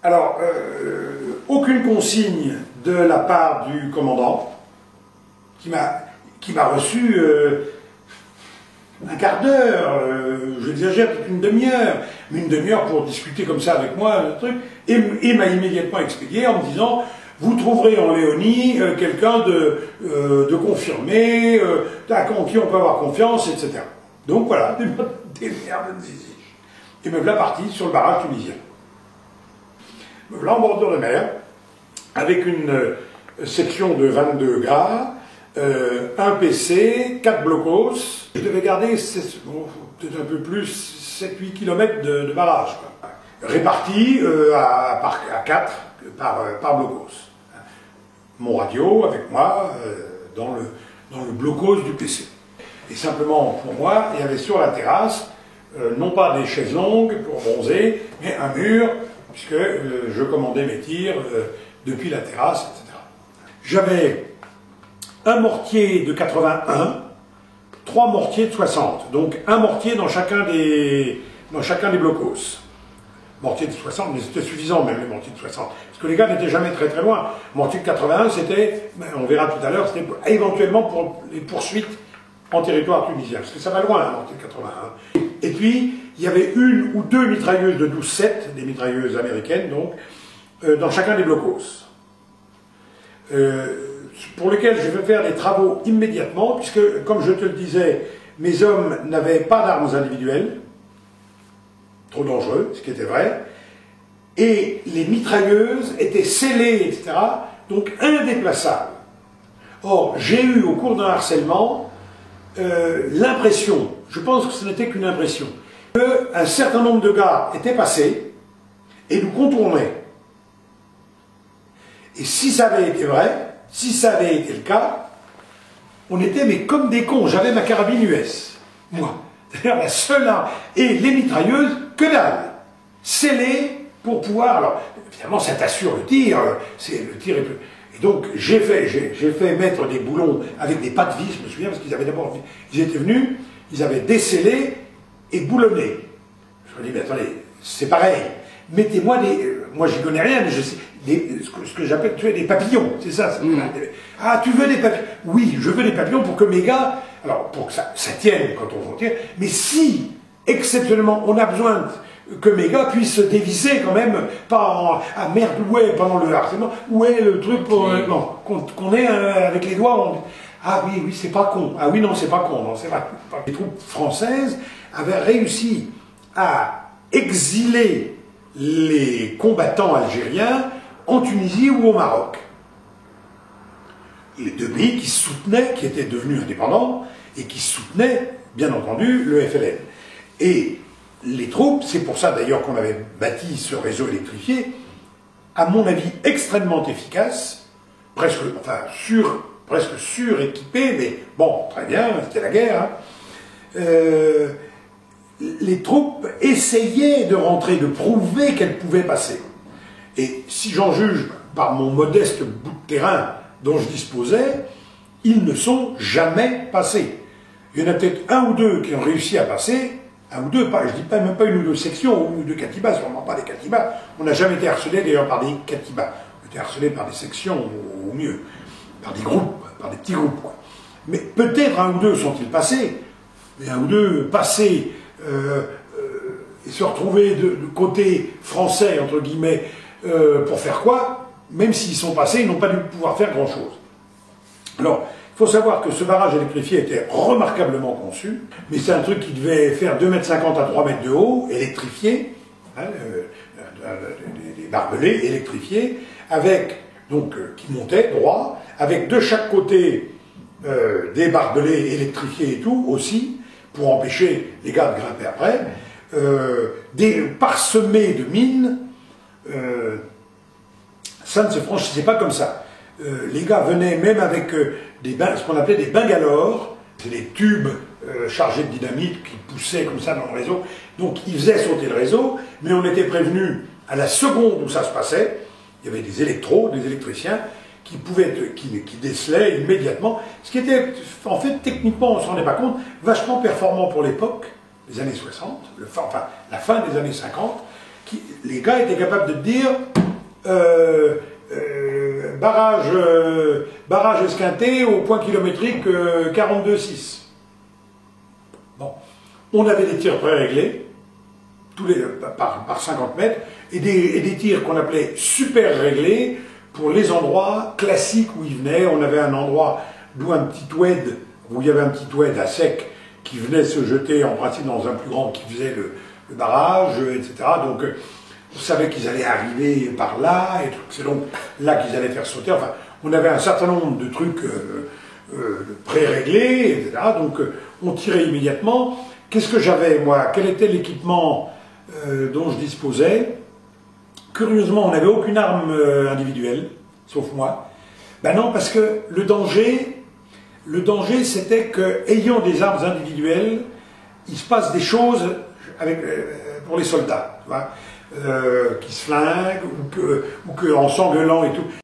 Alors, aucune consigne de la part du commandant, qui m'a reçu un quart d'heure, j'exagère, peut-être une demi-heure, mais une demi-heure pour discuter comme ça avec moi, le truc, et m'a immédiatement expédié en me disant: vous trouverez en Léonie quelqu'un de confirmé, en qui on peut avoir confiance, etc. Donc voilà, des merdes de zizi. Et me voilà parti sur le barrage tunisien. Me voilà en bordure de mer, avec une section de 22 gars, un PC, 4 blocos. Je devais garder peut-être un peu plus, 7-8 km de barrage, quoi, répartis à 4 par blocos. Mon radio avec moi dans le blocos du PC. Et simplement pour moi, il y avait sur la terrasse, non pas des chaises longues pour bronzer, mais un mur, puisque je commandais mes tirs depuis la terrasse, etc. J'avais un mortier de 81, 3 mortiers de 60, donc un mortier dans chacun des blocos. Mortier de 60, mais c'était suffisant même les mortiers de 60, parce que les gars n'étaient jamais très très loin. Mortier de 81, c'était, on verra tout à l'heure, c'était éventuellement pour les poursuites en territoire tunisien, parce que ça va loin, un mortier de 81. Et puis, il y avait une ou deux mitrailleuses de 12-7, des mitrailleuses américaines, donc, dans chacun des blocos. Pour lesquels je vais faire des travaux immédiatement, puisque, comme je te le disais, mes hommes n'avaient pas d'armes individuelles, trop dangereux, ce qui était vrai, et les mitrailleuses étaient scellées, etc., donc indéplaçables. Or, j'ai eu au cours d'un harcèlement l'impression, je pense que ce n'était qu'une impression, qu'un certain nombre de gars étaient passés et nous contournaient. Et si ça avait été vrai, si ça avait été le cas, on était mais comme des cons. J'avais ma carabine US, moi. C'est-à-dire la seule arme. Et les mitrailleuses, que dalle. Scellées pour pouvoir... Alors, évidemment, ça t'assure le tir. Le tir est plus... Et donc, j'ai fait mettre des boulons avec des pattes vis, je me souviens, parce qu'ils avaient d'abord... Ils étaient venus, ils avaient décellé et boulonné. Je me dis, mais attendez, c'est pareil. Mettez-moi des... Moi, j'y connais rien, mais je sais... ce que j'appelle, tu vois, des papillons, c'est ça. Ah, tu veux des papillons? Oui, je veux des papillons pour que mes gars... Alors, pour que ça tienne quand on va tirer, mais si, exceptionnellement, on a besoin que mes gars puissent se déviser quand même, pas ah merde, où est, pendant le harcèlement, où est le truc pour... non, qu'on est avec les doigts, ah oui, c'est pas con. Ah oui, non, c'est pas con, non, c'est pas... Les troupes françaises avaient réussi à exiler les combattants algériens en Tunisie ou au Maroc. Les deux pays qui soutenaient, qui étaient devenus indépendants, et qui soutenaient, bien entendu, le FLN. Et les troupes, c'est pour ça d'ailleurs qu'on avait bâti ce réseau électrifié, à mon avis extrêmement efficace, presque suréquipé, mais bon, très bien, c'était la guerre. Hein. Les troupes essayaient de rentrer, de prouver qu'elles pouvaient passer. Et si j'en juge par mon modeste bout de terrain dont je disposais, ils ne sont jamais passés. Il y en a peut-être un ou deux qui ont réussi à passer, un ou deux, pas, je dis pas même pas une ou deux sections ou deux katibas, sûrement pas des katibas. On n'a jamais été harcelé d'ailleurs par des katibas. On a été harcelé par des sections, au mieux, par des groupes, par des petits groupes, quoi. Mais peut-être un ou deux sont-ils passés, mais un ou deux passés et se retrouver de côté français, entre guillemets, pour faire quoi? Même s'ils sont passés, ils n'ont pas dû pouvoir faire grand-chose. Alors, il faut savoir que ce barrage électrifié était remarquablement conçu, mais c'est un truc qui devait faire 2,50 m à 3 m de haut, électrifié, hein, des barbelés électrifiés, avec, donc, qui montaient droit, avec de chaque côté des barbelés électrifiés et tout, aussi, pour empêcher les gars de grimper après, des parsemés de mines. Ça ne se franchissait pas comme ça. Les gars venaient même avec ce qu'on appelait des bangalores, c'est des tubes chargés de dynamite qui poussaient comme ça dans le réseau. Donc ils faisaient sauter le réseau, mais on était prévenus à la seconde où ça se passait. Il y avait des électriciens qui décelaient immédiatement. Ce qui était, en fait, techniquement, on ne se rendait pas compte, vachement performant pour l'époque, les années 60, enfin la fin des années 50. les gars étaient capables de te dire barrage esquinté au point kilométrique 42,6. Bon. On avait des tirs pré-réglés, par 50 mètres, et des tirs qu'on appelait super réglés pour les endroits classiques où ils venaient. On avait un endroit d'où un petit oued, où il y avait un petit oued à sec qui venait se jeter en principe dans un plus grand qui faisait le barrage, etc. Donc on savait qu'ils allaient arriver par là, et c'est donc là qu'ils allaient faire sauter. Enfin, on avait un certain nombre de trucs pré-réglés, etc. Donc on tirait immédiatement. Qu'est-ce que j'avais, moi? Quel était l'équipement dont je disposais? Curieusement, on n'avait aucune arme individuelle, sauf moi. Ben non, parce que le danger c'était que, ayant des armes individuelles, il se passe des choses pour les soldats, tu vois, qui se flinguent, ou que en s'engueulant et tout.